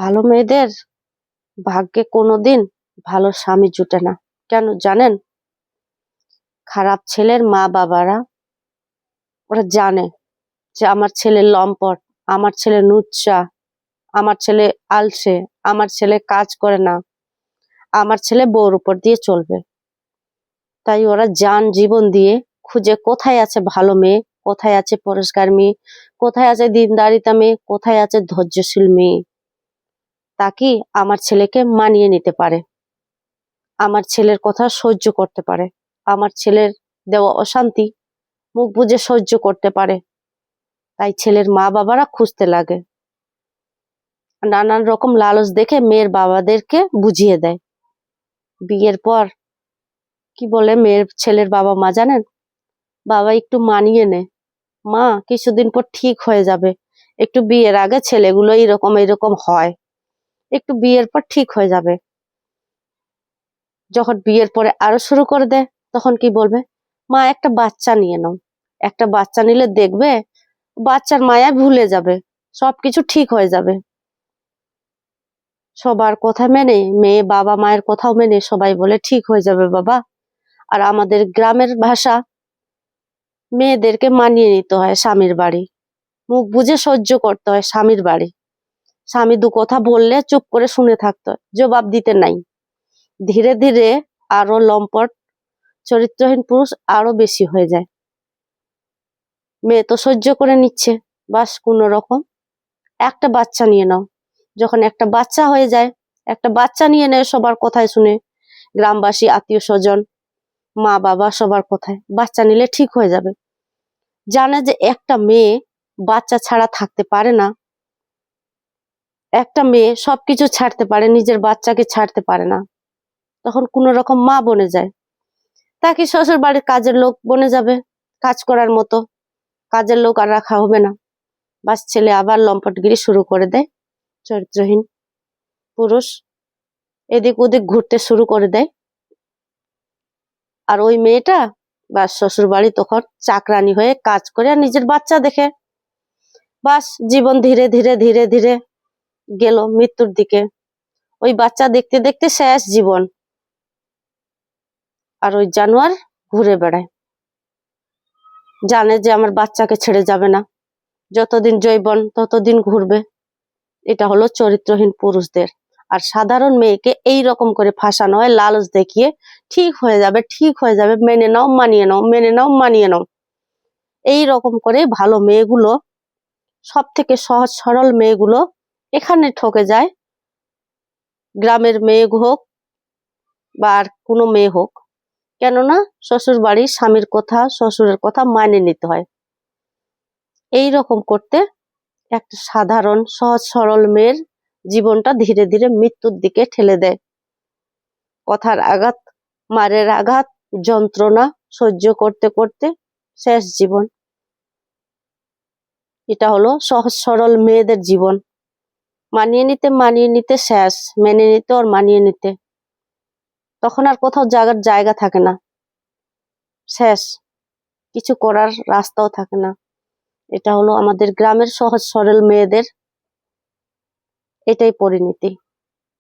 ভালো মেয়েদের ভাগ্যে কোনোদিন ভালো স্বামী জুটে না। কেন জানেন? খারাপ ছেলের মা বাবারা ওরা জানে যে আমার ছেলে লম্পট, আমার ছেলে লুচ্চা, আমার ছেলে আলসে, আমার ছেলে কাজ করে না, আমার ছেলে বউর উপর দিয়ে চলবে। তাই ওরা জান জীবন দিয়ে খুঁজে কোথায় আছে ভালো মেয়ে, কোথায় আছে পরিষ্কার মেয়ে, কোথায় আছে দিনদারিতা মেয়ে, কোথায় আছে ধৈর্যশীল মেয়ে, তাকে আমার ছেলেকে মানিয়ে নিতে পারে, আমার ছেলের কথা সহ্য করতে পারে, আমার ছেলের দেওয়া অশান্তি মুখ বুজে সহ্য করতে পারে। তাই ছেলের মা বাবারা খুঁজতে লাগে, নানান রকম লালচ দেখে মেয়ের বাবাদেরকে বুঝিয়ে দেয়। বিয়ের পর কি বলে মেয়ের ছেলের বাবা মা জানেন? বাবা একটু মানিয়ে নে, মা কিছুদিন পর ঠিক হয়ে যাবে, একটু বিয়ের আগে ছেলেগুলো এরকম এরকম হয়, একটু বিয়ের পর ঠিক হয়ে যাবে। যখন বিয়ের পরে আরো শুরু করে দেয় তখন কি বলবে? মা একটা বাচ্চা নিয়ে নাও, একটা বাচ্চা নিলে দেখবে বাচ্চার মায়া ভুলে যাবে, সবকিছু ঠিক হয়ে যাবে। সবার কথা মেনে, মেয়ে বাবা মায়ের কথাও মেনে সবাই বলে ঠিক হয়ে যাবে বাবা। আর আমাদের গ্রামের ভাষা, মেয়েদেরকে মানিয়ে নিতে হয় স্বামীর বাড়ি, মুখ বুঝে সহ্য করতে হয় স্বামীর বাড়ি। স্বামী দু কথা বললে চুপ করে শুনে থাকতে হয়, জবাব দিতে নাই। ধীরে ধীরে আরো লম্পট চরিত্রহীন পুরুষ আরো বেশি হয়ে যায়। মেয়ে তো সহ্য করে নিচ্ছে, বাস কোনো রকম একটা বাচ্চা নিয়ে নাও। যখন একটা বাচ্চা হয়ে যায়, একটা বাচ্চা নিয়ে নেয় সবার কথায় শুনে, গ্রামবাসী আত্মীয় স্বজন মা বাবা সবার কথায়, বাচ্চা নিলে ঠিক হয়ে যাবে। জানে যে একটা মেয়ে বাচ্চা ছাড়া থাকতে পারে না, একটা মেয়ে সবকিছু ছাড়তে পারে, নিজের বাচ্চাকে ছাড়তে পারে না। তখন কোনো রকম মা বনে যায়, তাকে শ্বশুর বাড়ির কাজের লোক বনে যাবে, কাজ করার মতো কাজের লোক আর রাখা হবে না। বাস ছেলে আবার লম্পটগিরি শুরু করে দেয়, চরিত্রহীন পুরুষ এদিক ওদিক ঘুরতে শুরু করে দেয়। আর ওই মেয়েটা বাস শ্বশুর বাড়ি তখন চাকরানি হয়ে কাজ করে আর নিজের বাচ্চা দেখে। বাস জীবন ধীরে ধীরে ধীরে ধীরে গেল মৃত্যুর দিকে। ওই বাচ্চা দেখতে দেখতে শেষ জীবন। আর ওই জানোয়ার ঘুরে বেড়ায়, জানে যে আমার বাচ্চাকে ছেড়ে যাবে না, যতদিন জৈবন ততদিন ঘুরবে। এটা হলো চরিত্রহীন পুরুষদের। আর সাধারণ মেয়েকে এই রকম করে ফাঁসানো হয় লালচ দেখিয়ে, ঠিক হয়ে যাবে ঠিক হয়ে যাবে, মেনে নাও মানিয়ে নাও, মেনে নাও মানিয়ে নাও। এই রকম করে ভালো মেয়েগুলো, সব থেকে সহজ সরল মেয়েগুলো এখানে ঠকে যায়। গ্রামের মেয়ে হোক বা আর কোনো মেয়ে হোক, কেননা শ্বশুর বাড়ির স্বামীর কথা শ্বশুরের কথা মানে নিতে হয়। এই রকম করতে একটা সাধারণ সহজ সরল মেয়ের জীবনটা ধীরে ধীরে মৃত্যুর দিকে ঠেলে দেয়। কথার আঘাত, মারের আঘাত, যন্ত্রণা সহ্য করতে করতে শেষ জীবন। এটা হলো সহজ সরল মেয়েদের জীবন। মানিয়ে নিতে শেষ, মেনে নিতে আর মানিয়ে নিতে, তখন আর কোথাও যাওয়ার জায়গা থাকে না, শেষ, কিছু করার রাস্তাও থাকে না। এটা হলো আমাদের গ্রামের সহজ সরল মেয়েদের, এটাই পরিণতি।